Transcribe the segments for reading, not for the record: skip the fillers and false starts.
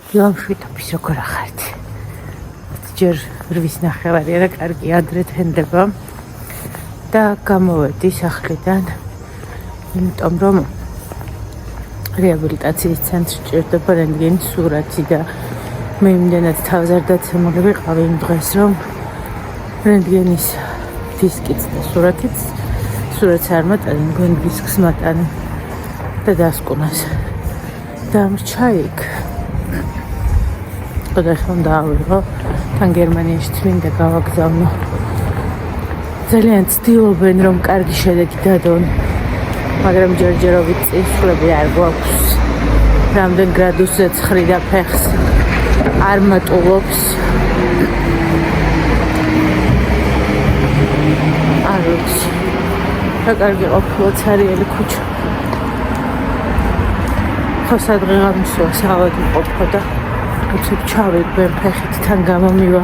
ლამშვიდობის როგორ ახართ? ჯერ 8:30-ია და კარგი ადრე თენდება და გამოვედი სახლიდან, იმიტომ რომ რეაბილიტაციის ცენტრში ჭირდება რენტგენის სურათი და მე იმდენად თავზარდაცემული ვიყავი იმ დღეს, რომ რენტგენის დისკიც და სურათს არ მატანი, მგონი დისკს მატანი და დასკვნას. დამრჩა იქ. და ხომ დავიღო, თან გერმანიაში წმინდა გავაგზავნო. ძალიან ცდილობენ, რომ კარგი შედეგი დადონ, მაგრამ ჯერჯერობით წისვლები არ გვაქვს. რამდენ გრადუსზე ცხრიდა ფეხს არ მატულობს. არ ვიცი. რა კარგი ყოფილა ცარიელი ქუჩა. ხო სადღეღამისოა საავადმყოფო ყოფოდა. უცებ ჩავიყვენ ფეხით თან გამომივა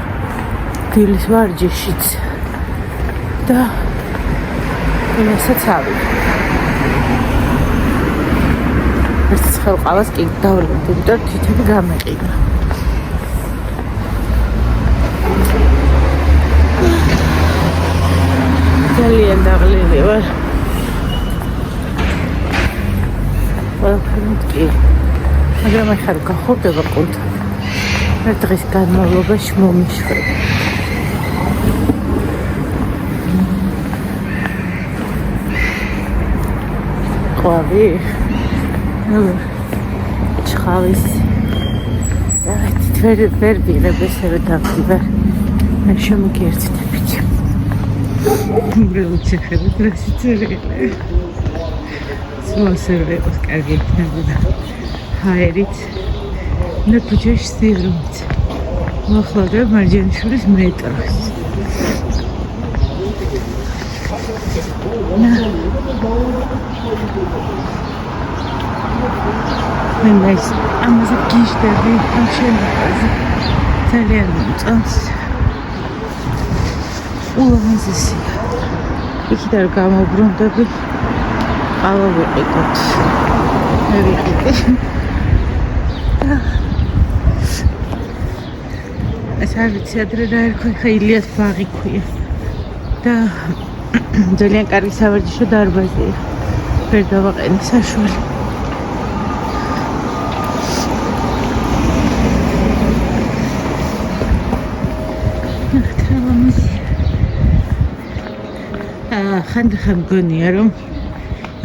დილის ვარჯიშიც და იმასაც ავიღე. ერთ ხელყავას კი დავლებდი, იმიტომ თითები გამეყიდა. ძალიან დაღლილი ვარ. ყველაფერი მткиრი. მაგრამ ახლა გახურდება ყუნთა. დღის განმავლობაში მომიშვი. ყვავი? ჩხავის. ვერ ვიღებ ესე რომ დავდივარ. მე შემოგიერთდებით. უბრალოდ შეხედეთ რა სიწერია. სულასერვე იყოს კარგი იქნებოდა. ჰაერით. და ქუჩაში სიღრმით მოახლოვდება მარჯანიშვილის მეტროს. მე ის ამაზე გიშდები ამ შემოყვაზე ძალიან მომწონს. ულამაზესია. იქიდან გამოვბრუნდები ყავა ვიყიდოთ. მე ვიყიდე. ეს არ ვიცი ადრე რა ერქვა, ხა ილიას ბაღი ქვია და ძალიან კარგი სავარჯიშო დარბაზია. ვერ დავაყენე საშველი. ხანდახან მგონია, რომ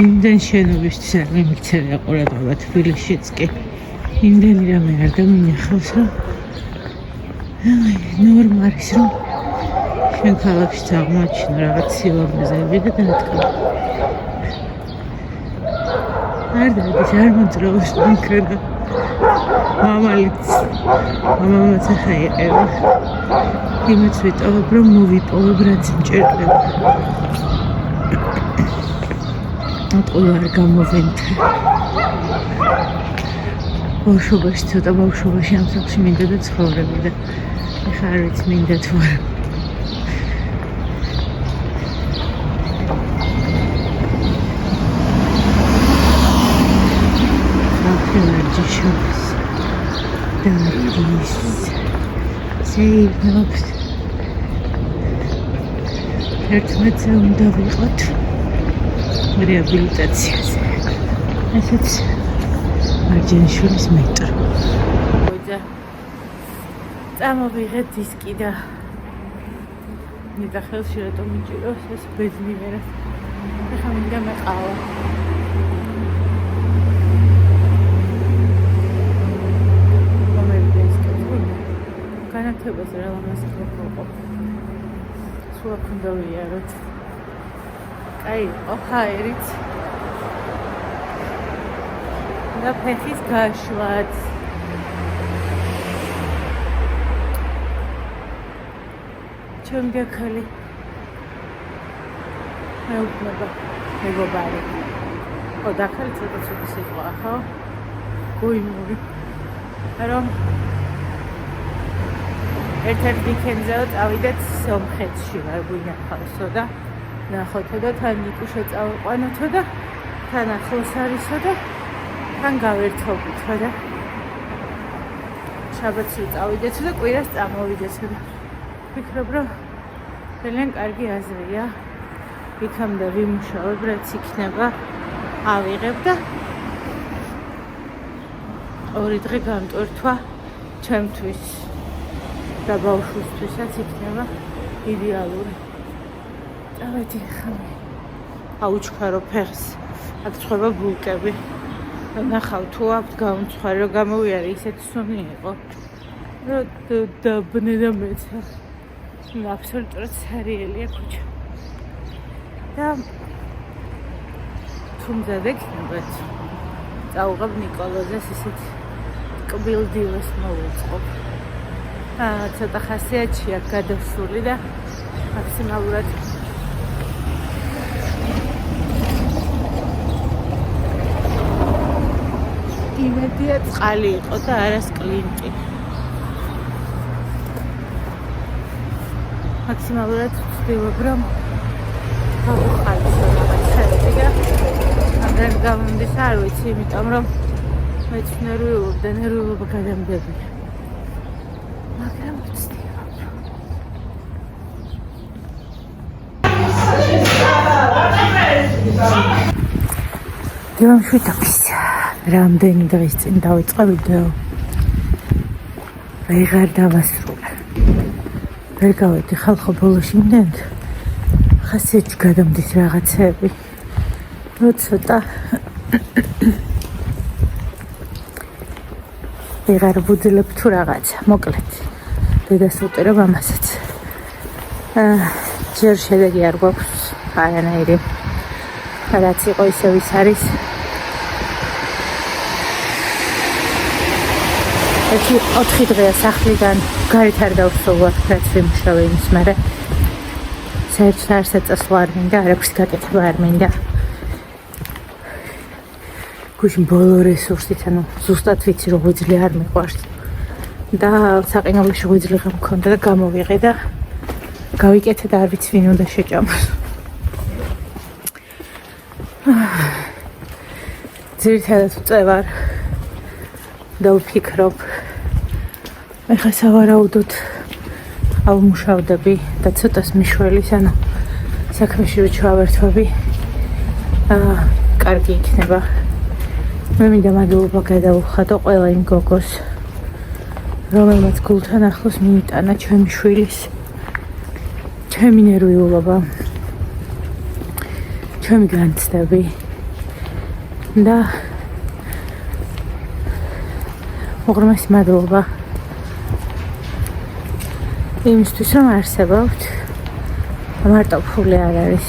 იმდენ შენობისთვის არ მიმიქცევია ყურადღება თბილისშიც კი. იმდენი რამე არ გამინახავს, რომ ნორმა არის, რომ ჩვენ ქალაქში აღმოაჩინო რაღაც სილამაზეები და დათქმა. არ დადის, არ მოძრაობს მანქანა. მამამაც ახლა იყევა. იმაც ვიტოვებ, რომ მოვიპოვებ, რაც მჭირდება. ატყულა არ გამოვენთ. ბავშვობაში ცოტა ბავშვობაში ამ სახლში მინდა და ცხოვრები და ეხლა არ ვიცი მინდა თუ არა. ვარჯიშობს და ის ზეიმობს. 11-ზე უნდა ვიყოთ რეაბილიტაციაზე. ესეც მარჯანიშვილის მეტრო. წამოვიღეთ დისკი და ნიტა ხელში რატომ მიჭიროს ეს ბედნიერად. ეხლა მინდა მეყავა. განათებას რა ლამაზი ყოფილიყო. სულ აქ უნდა ვიაროთ. კაი, ჰაერით. და ფეხის გაშლაც. ჩემი გაქალი. მეუბნება, მეგობარი. დაქალი ცოტა სიტყვა, ხო? გოიმური. რომ ერთ-ერთ ვიკენდზე წავიდეთ სომხეთში ვარ გვინახავსო და ნახოთო და თან ნიკუშა წავიყვანოთო და თან ახლოს არისო და თან გავერთობითო და შაბათს წავიდეთო და კვირას წამოვიდეთო და ვფიქრობ რომ ძალიან კარგი აზრია იქამდე ვიმუშავებ რაც იქნება ავიღებ და ორი დღე გამტვირთვა ჩემთვის და ბავშვისთვისაც იქნება იდეალური. წავედი ხამე. აუჩქარო ფეხს. აქ ცხება ბულკები. ნახავ თუ აქვს გამომცხარი რომ გამოვიარე ისეთი სუნი იყო. რომ დაბნე და მეცა. აბსოლუტურად სერიელია ქუჩა. და თუმცა დექნებათ. წავუღებ ნიკოლოზეს ისეთ კბილდილოს მოვუწყობ. ცოტა ხასიათია გადასული და მაქსიმალურად იმედია წყალი იყო და არა სკლინტი. მაქსიმალურად ვცდილობ რომ გავუხალისო რაღაცები და ამდენ გამომდის არ ვიცი, იმიტომ რომ მეც ნერვიულობ და ნერვიულობა გადამდებია. მაგრამ ვცდილობ. დიამშვიდობის რამდენი დღის წინ დავიწყე ვიდეო. ვეღარ დავასრულე. ვერ გავედი ხალხო ბოლოში იმდენად ხასიათში გადამდის რაღაცები. რო ცოტა ვეღარ ვუძლებ თუ რაღაცა, მოკლედ. დედას ვუტირებ ამასაც. ჯერ შედეგი არ გვაქვს არანაირი. რაც იყო ისევ ის არის. ერთი 4 დღეა სახლიდან გარეთ არ დავსვლა, რაც ვიმუშავე იმის მერე. საერთოდ არ საწესო არ მინდა, არაფრის გაკეთება არ მინდა. გუშინ ბოლო რესურსით, ანუ ზუსტად ვიცი რომ ღვიძლი არ მიყვარს. და საყინოში ღვიძლი მქონდა და გამოვიღე და გავიკეთე და არ ვიცი ვინ უნდა შეჭამოს. ძირითადად ვწევარ და ვფიქრობ ეხლა სავარაუდოდ ავმუშავდები და ცოტას მიშველის, ანუ საქმეში რო ჩავერთვები კარგი იქნება. მე მინდა მადლობა გადავუხადო ყველა იმ გოგოს, რომელმაც გულთან ახლოს მიიტანა ჩემი შვილის ჩემი ნერვიულობა, ჩემი განცდები და უღრმესი მადლობა იმისთვის, რომ არსებობთ. მარტო ფული არ არის.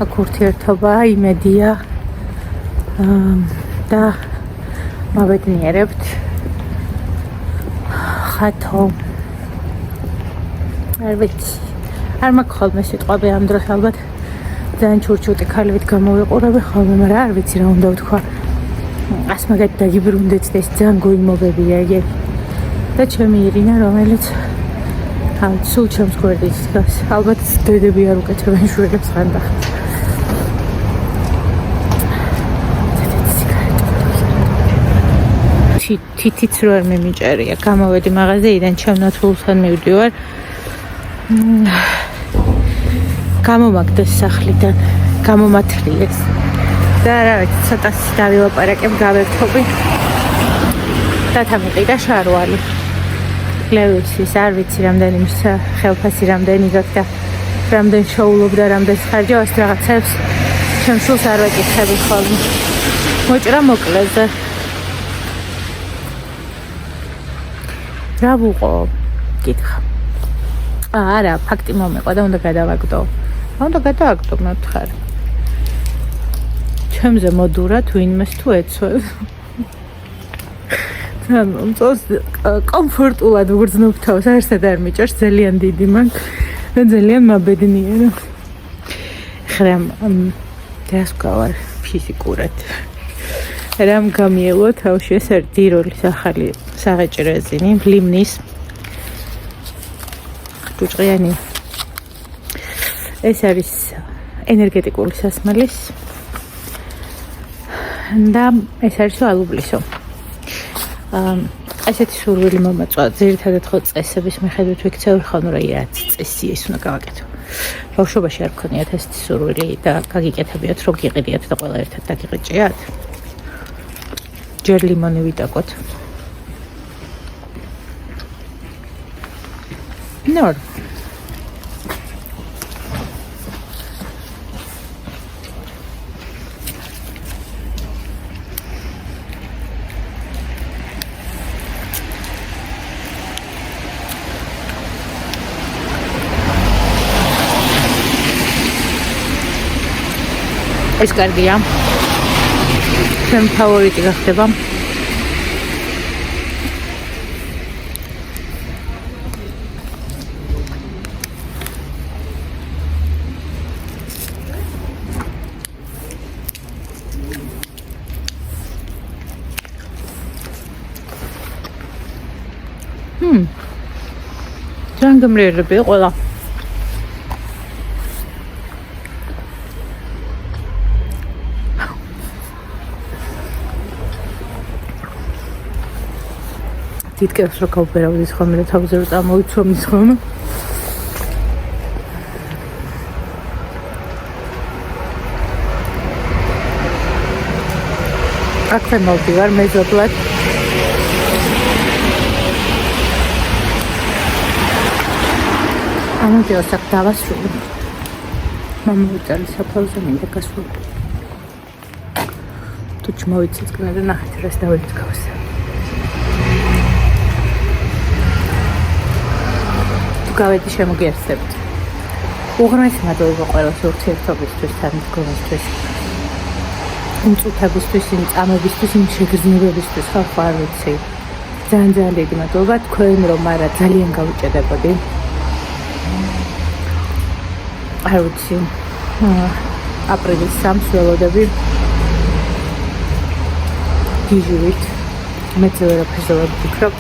აქ ურთიერთობა, იმედია და მოვედნიერებთ. ხათო არ ვიცი, არ მაქვს ხოლმე სიტყვები ამ დროს, ალბათ ძალიან ჩურჩუტი ქალებით გამოვიყურები ხოლმე, მაგრამ არ ვიცი რა უნდა ვთქვა. ას მაგათ დაგიბრუნდეთ და ეს ძალიან გოიმობებია ეგ. და ჩემი ირინა, რომელიც სულ ჩემს გვერდით დგას. ალბათ დედები არ უკეთებენ შვილებს ხანდახან. თითიც რო არ მიმიჭერია. გამოვედი მაღაზიიდან, ჩემნათულთან მივდივარ. გამომაგდეს სახლიდან, გამომათრიეს. და რა ვიცი, ცოტა დავილაპარაკებ, გავერთობი. და თამიყიდა შარვალი. ხლევის არ ვიცი რამდენი მისცა ხელფასი რამდენი გაქვს და რამდენი შოულობ და რამდენი ხარჯავს რაღაცებს ჩემს სულს არ ვეკითხები ხოლმე მოჭრა მოკლეზე რა ვუყო კითხა არა ფაქტი მომეყვა და უნდა გადავაგდო მე ვთხარ ჩემზე მოდურა თვინმეს თუ ეცვევ წოს კომფორტულად ვგრძნობ თავს არსად არ მიჭერს ძალიან დიდი მაქვს და ძალიან მაბედნიერო ხრამ დას გავარ ფიზიკურად რამ გამიელო თავში ეს დიროლის ახალი საღეჭი რეზინი ლიმნის ჭუჭყიანი ეს არის ენერგეტიკული სასმელის და ეს არის ალუბლისო ესეთი სურვილი მომაწვა ძირითადად ხო წესების მიხედვით ვიქცევ ხოლმე რაც წესი ის უნდა გავაკეთო ბავშვობაში არ ქონიათ ესეთი სურვილი და გაგიკეთებიათ რომ გიყიდიათ და ყველა ერთად დაგიყიჭიათ ჯერ ლიმონი ვიტაკოთ ნორ ეს კარგია. ჩემ ფავორიტი გახდება. ძალიან გამრიელები ყველა. თითქოს რო გავფერავდეს ხოლმე და თავზე რო წამოვიცვამის ხოლმე აქვე მოვდივარ მეზობლად ამოდიო საკ დავასრულე მომუწელი საფალზე მინდა გასული თუ ჩმოვიცით კნა და ნახეთ რას დავიწყავს გავედი შემოგიერთებთ. უღრმესი მადლობა ყველას ურთიერთობისთვის, თანადგომისთვის. იმ წუთებისთვის, იმ წამებისთვის, იმ შეგრძნებებისთვის, ხო არ ვიცი. ძალიან დიდი მადლობა თქვენ რომ არა ძალიან გავუჭედებოდი. არ ვიცი. აპრილის 3-ს ველოდები. გიჟივით. მეც ვერაფერს ვერ ვფიქრობ.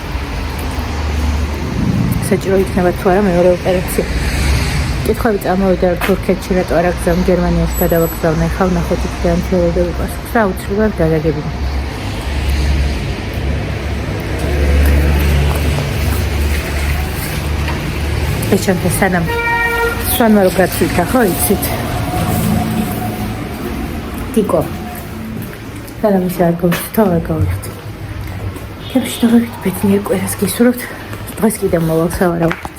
საჭირო იქნება თუ არა მეორე ოპერაცია. კითხვები წამოვიდა თურქეთში რატო არ აგზავნა გერმანიაში გადავაგზავნე ხავ ნახოთ იქიდან თეორიული პასუხს და აუცილებლად გადაგებინე. ეს ჩემთვის სანამ სვანმა რო გაცვლითა ხო იცით ტიკო სანამ ის არ გავხსნა არ გავიხდი. ჩემში დავით ბედნიერ კვერას გისურვებთ დღეს კიდევ მოვალ სავარავ